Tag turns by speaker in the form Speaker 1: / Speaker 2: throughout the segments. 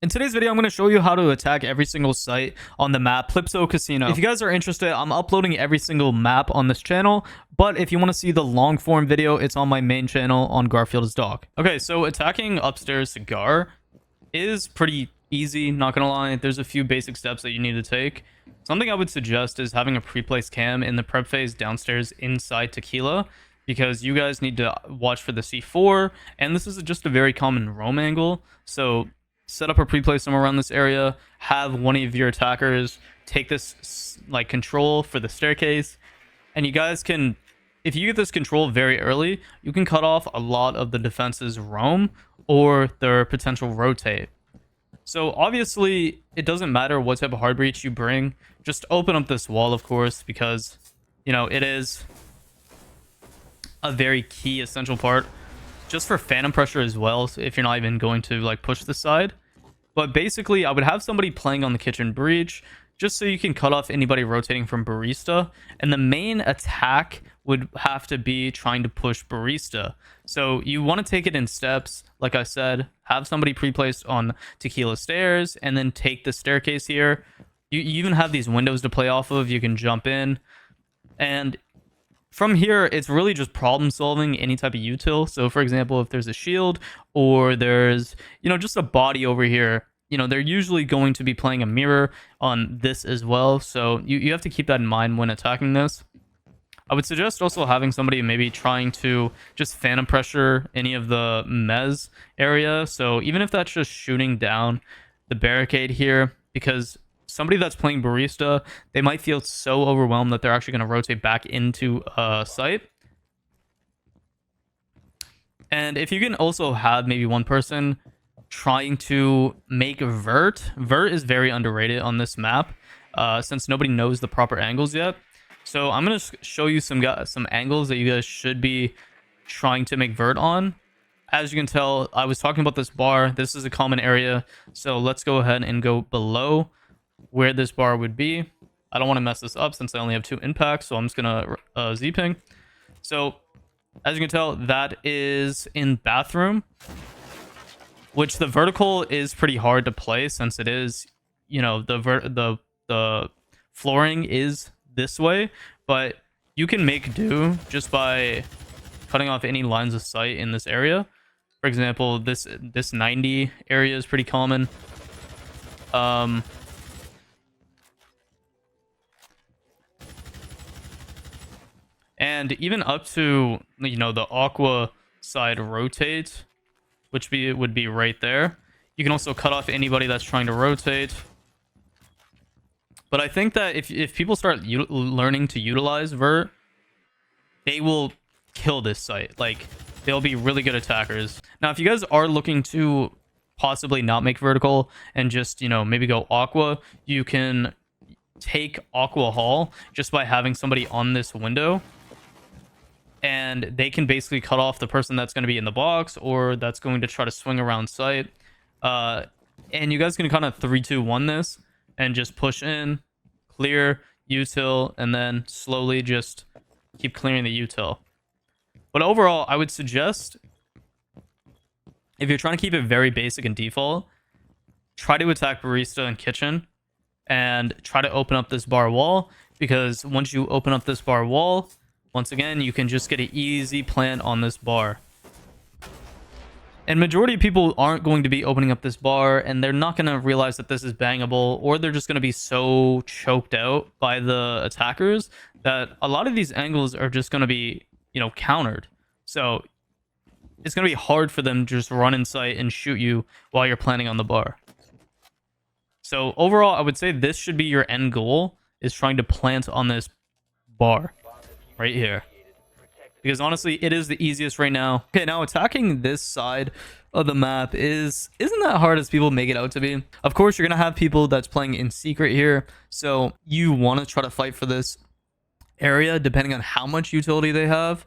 Speaker 1: In today's video, I'm going to show you how to attack every single site on the map, CALYPSO Casino. If you guys are interested, I'm uploading every single map on this channel, but if you want to see the long form video, it's on my main channel on Garfield's Dog. Okay, so attacking upstairs Cigar is pretty easy, not going to lie. There's a few basic steps that you need to take. Something I would suggest is having a pre-placed cam in the prep phase downstairs inside Tequila, because you guys need to watch for the C4, and this is just a very common roam angle, so set up a pre-play somewhere around this area, have one of your attackers take this like control for the staircase, and you guys can, if you get this control very early, you can cut off a lot of the defense's roam or their potential rotate. So obviously it doesn't matter what type of hard breach you bring, just open up this wall, of course, because you know it is a very key essential part just for phantom pressure as well, so if you're not even going to like push the side. But basically I would have somebody playing on the kitchen breach just so you can cut off anybody rotating from barista, and the main attack would have to be trying to push barista. So you want to take it in steps. Like I said, have somebody pre-placed on Tequila stairs and then take the staircase here. You even have these windows to play off of. You can jump in, and from here, it's really just problem solving any type of util. So for example, if there's a shield or there's, just a body over here, they're usually going to be playing a mirror on this as well. So you have to keep that in mind when attacking this. I would suggest also having somebody maybe trying to just phantom pressure any of the mez area. So even if that's just shooting down the barricade here, because somebody that's playing barista, they might feel so overwhelmed that they're actually going to rotate back into a site. And if you can also have maybe one person trying to make vert is very underrated on this map, since nobody knows the proper angles yet. So I'm going to show you some angles that you guys should be trying to make vert on. As you can tell, I was talking about this bar. This is a common area, so let's go ahead and go below where this bar would be. I don't want to mess this up since I only have 2 impacts, so I'm just gonna z-ping. So as you can tell, that is in bathroom, which the vertical is pretty hard to play since it is, the flooring is this way, but you can make do just by cutting off any lines of sight in this area. For example, this 90 area is pretty common. And even up to, the aqua side rotate, which would be right there. You can also cut off anybody that's trying to rotate. But I think that if people start learning to utilize vert, they will kill this site. Like, they'll be really good attackers. Now, if you guys are looking to possibly not make vertical and just, maybe go aqua, you can take aqua hall just by having somebody on this window, and they can basically cut off the person that's going to be in the box or that's going to try to swing around site. And you guys can kind of 3-2-1 this and just push in, clear, util, and then slowly just keep clearing the util. But overall, I would suggest, if you're trying to keep it very basic and default, try to attack barista and kitchen and try to open up this bar wall, because once you open up this bar wall, once again, you can just get an easy plant on this bar. And majority of people aren't going to be opening up this bar, and they're not going to realize that this is bangable, or they're just going to be so choked out by the attackers that a lot of these angles are just going to be, countered. So it's going to be hard for them to just run in sight and shoot you while you're planning on the bar. So overall, I would say this should be your end goal, is trying to plant on this bar right here, because honestly it is the easiest right now. Okay, now attacking this side of the map isn't that hard as people make it out to be. Of course, you're gonna have people that's playing in secret here, so you want to try to fight for this area depending on how much utility they have.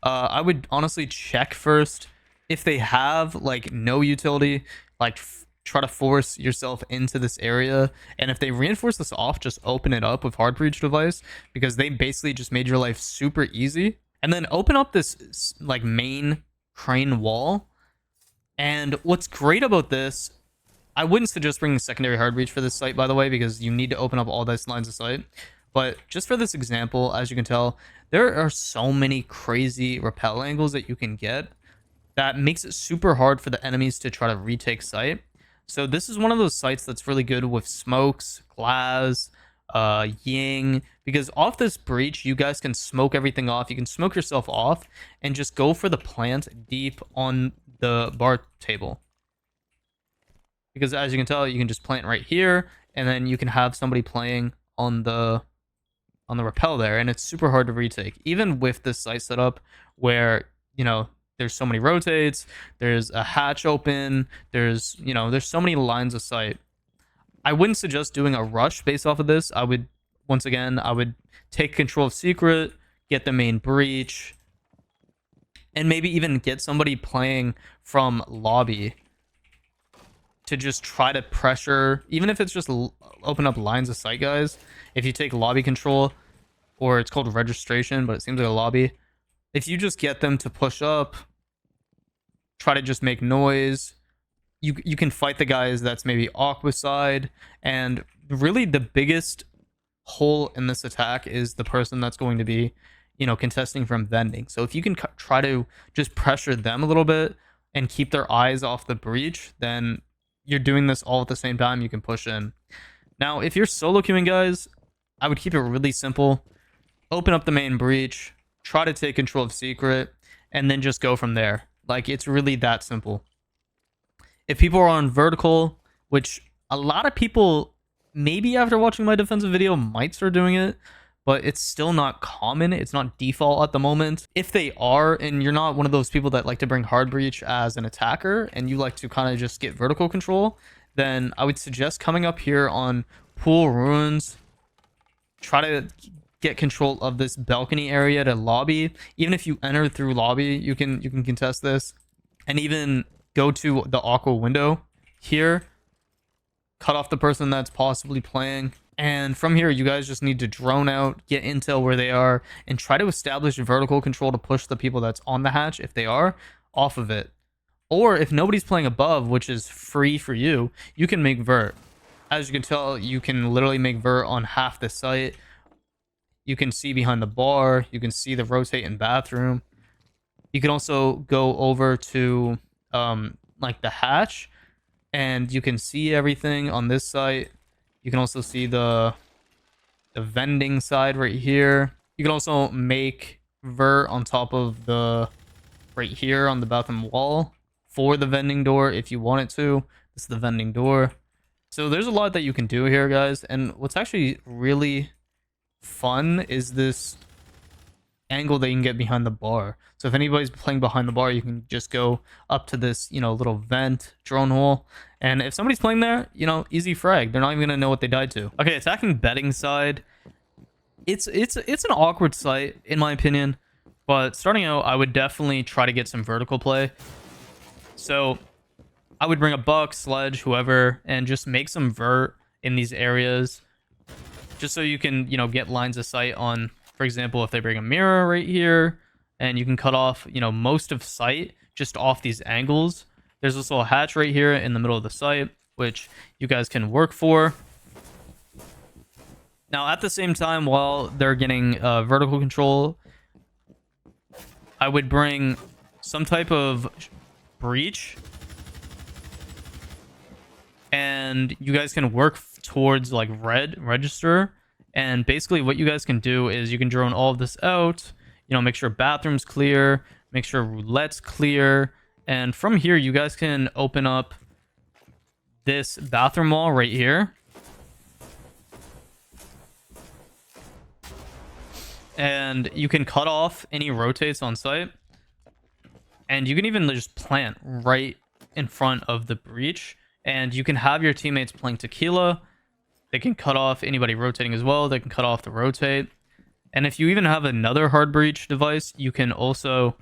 Speaker 1: I would honestly check first if they have like no utility, like try to force yourself into this area, and if they reinforce this off, just open it up with hard breach device, because they basically just made your life super easy. And then open up this like main crane wall, and what's great about this I wouldn't suggest bringing secondary hard breach for this site, by the way, because you need to open up all those lines of sight. But just for this example, as you can tell, there are so many crazy rappel angles that you can get that makes it super hard for the enemies to try to retake site. So this is one of those sites that's really good with smokes, glass, ying, because off this breach, you guys can smoke everything off. You can smoke yourself off and just go for the plant deep on the bar table. Because as you can tell, you can just plant right here, and then you can have somebody playing on the rappel there, and it's super hard to retake. Even with this site setup where, you know, there's so many rotates, there's a hatch open, there's so many lines of sight. I wouldn't suggest doing a rush based off of this. I would take control of secret, get the main breach, and maybe even get somebody playing from lobby to just try to pressure, even if it's just open up lines of sight, guys. If you take lobby control, or it's called registration, but it seems like a lobby. If you just get them to push up, try to just make noise, you can fight the guys that's maybe aqua side. And really the biggest hole in this attack is the person that's going to be, contesting from vending. So if you can try to just pressure them a little bit and keep their eyes off the breach, then you're doing this all at the same time. You can push in. Now, if you're solo queuing, guys, I would keep it really simple. Open up the main breach, try to take control of secret, and then just go from there. Like, it's really that simple. If people are on vertical, which a lot of people, maybe after watching my defensive video, might start doing it, but it's still not common. It's not default at the moment. If they are, and you're not one of those people that like to bring hard breach as an attacker, and you like to kind of just get vertical control, then I would suggest coming up here on pool ruins, try to get control of this balcony area to lobby. Even if you enter through lobby, you can contest this, and even go to the aqua window here, cut off the person that's possibly playing. And from here, you guys just need to drone out, get intel where they are, and try to establish vertical control to push the people that's on the hatch, if they are, off of it. Or if nobody's playing above, which is free for you, you can make vert. As you can tell, you can literally make vert on half the site. You can see behind the bar. You can see the rotate in bathroom. You can also go over to like the hatch, and you can see everything on this site. You can also see the vending side right here. You can also make vert on top of the right here on the bathroom wall for the vending door if you wanted to. This is the vending door. So there's a lot that you can do here, guys. And what's actually really fun is this angle that you can get behind the bar. So if anybody's playing behind the bar, you can just go up to this, little vent drone hole. And if somebody's playing there, easy frag. They're not even gonna know what they died to. Okay, attacking betting side. It's an awkward site in my opinion, but starting out, I would definitely try to get some vertical play. So I would bring a buck, sledge, whoever, and just make some vert in these areas, just so you can, get lines of sight on. For example, if they bring a mirror right here, and you can cut off, most of sight just off these angles. There's also a hatch right here in the middle of the site, which you guys can work for. Now, at the same time, while they're getting vertical control, I would bring some type of breach, and you guys can work towards like red register. And basically what you guys can do is you can drone all of this out, make sure bathroom's clear, make sure roulette's clear. And from here, you guys can open up this bathroom wall right here. And you can cut off any rotates on site. And you can even just plant right in front of the breach. And you can have your teammates playing tequila. They can cut off anybody rotating as well. They can cut off the rotate. And if you even have another hard breach device, you can also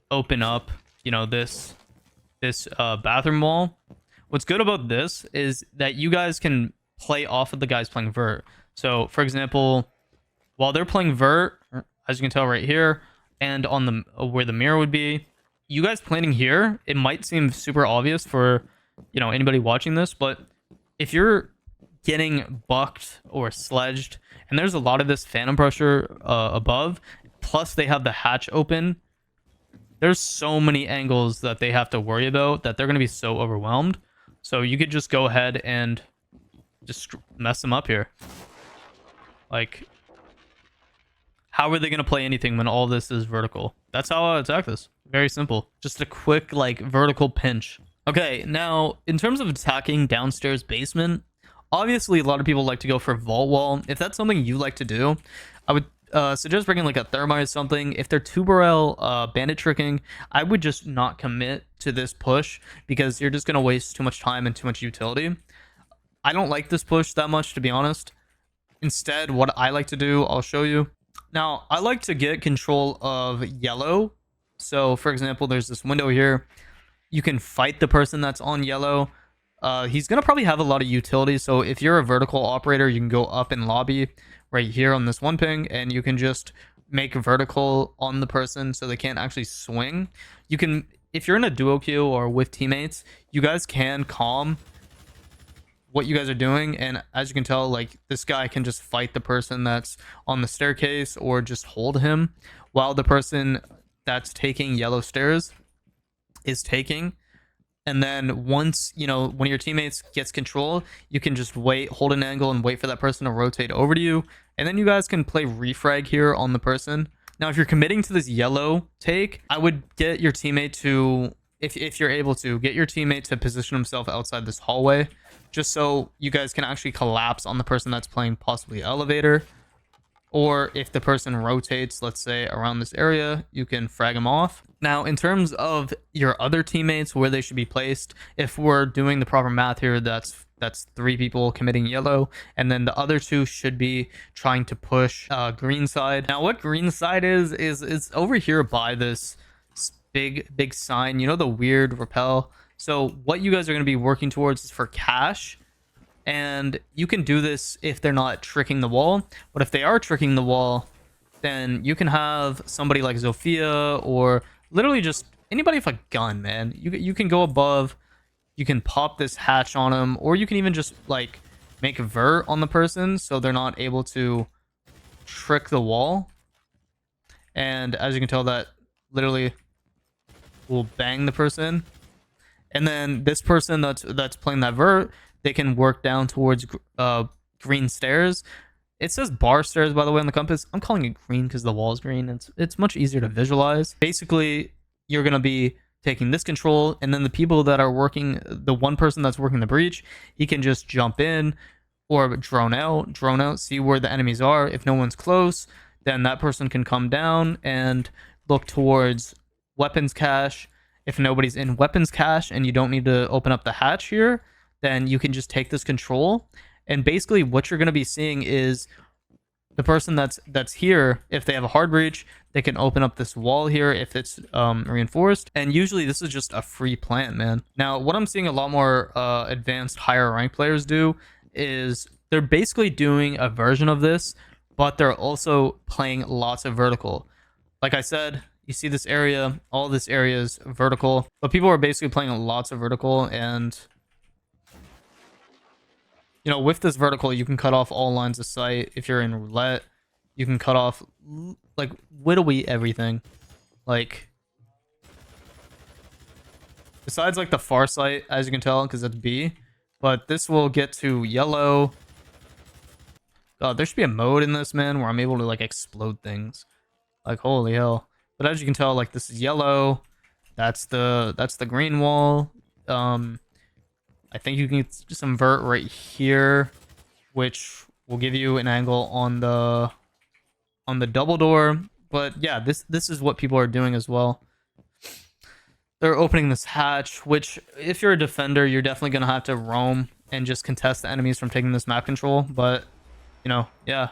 Speaker 1: open up, this bathroom wall. What's good about this is that you guys can play off of the guys playing vert. So, for example, while they're playing vert, as you can tell right here, and on the where the mirror would be, you guys planting here, it might seem super obvious for anybody watching this, but if you're getting bucked or sledged, and there's a lot of this phantom pressure above, plus they have the hatch open, there's so many angles that they have to worry about that they're going to be so overwhelmed. So you could just go ahead and just mess them up here. Like, how are they going to play anything when all this is vertical? That's how I attack this. Very simple. Just a quick, like, vertical pinch. Okay, now, in terms of attacking downstairs basement, obviously a lot of people like to go for vault wall. If that's something you like to do, I would suggest bringing like a thermite or something. If they're tuberel bandit tricking, I would just not commit to this push because you're just going to waste too much time and too much utility. I don't like this push that much, to be honest. Instead, what I like to do, I'll show you. Now, I like to get control of yellow. So, for example, there's this window here. You can fight the person that's on yellow. He's going to probably have a lot of utility. So if you're a vertical operator, you can go up in lobby right here on this one ping, and you can just make vertical on the person so they can't actually swing. You can, if you're in a duo queue or with teammates, you guys can calm what you guys are doing. And as you can tell, like, this guy can just fight the person that's on the staircase or just hold him while the person that's taking yellow stairs is taking. And then once, one of your teammates gets control, you can just wait, hold an angle, and wait for that person to rotate over to you. And then you guys can play refrag here on the person. Now, if you're committing to this yellow take, I would get your teammate to, if you're able to, get your teammate to position himself outside this hallway, just so you guys can actually collapse on the person that's playing possibly elevator. Or if the person rotates, let's say, around this area, you can frag them off. Now, in terms of your other teammates, where they should be placed, if we're doing the proper math here, that's 3 people committing yellow, and then the other 2 should be trying to push green side. Now, what green side is over here by this big sign, the weird rappel. So what you guys are going to be working towards is for cash. And you can do this if they're not tricking the wall. But if they are tricking the wall, then you can have somebody like Zofia or literally just anybody with a gun, man. You can go above. You can pop this hatch on them. Or you can even just, like, make a vert on the person so they're not able to trick the wall. And as you can tell, that literally will bang the person. And then this person that's playing that vert, they can work down towards green stairs. It says bar stairs, by the way, on the compass. I'm calling it green because the wall is green. It's much easier to visualize. Basically, you're going to be taking this control, and then the people that are working, the one person that's working the breach, he can just jump in or drone out, see where the enemies are. If no one's close, then that person can come down and look towards weapons cache. If nobody's in weapons cache and you don't need to open up the hatch here, then you can just take this control. And basically what you're going to be seeing is the person that's here, if they have a hard breach, they can open up this wall here if it's reinforced. And usually this is just a free plant, man. Now, what I'm seeing a lot more advanced higher rank players do is they're basically doing a version of this, but they're also playing lots of vertical. Like I said, you see this area, all this area is vertical, but people are basically playing lots of vertical. And with this vertical, you can cut off all lines of sight. If you're in roulette, you can cut off, like, whittly everything. Like, besides, like, the far sight, as you can tell, because that's B. But this will get to yellow. God, there should be a mode in this, man, where I'm able to, like, explode things. Like, holy hell. But as you can tell, like, this is yellow. That's the green wall. I think you can get some vert right here, which will give you an angle on the double door. But yeah, this is what people are doing as well. They're opening this hatch, which if you're a defender, you're definitely gonna have to roam and just contest the enemies from taking this map control. But yeah.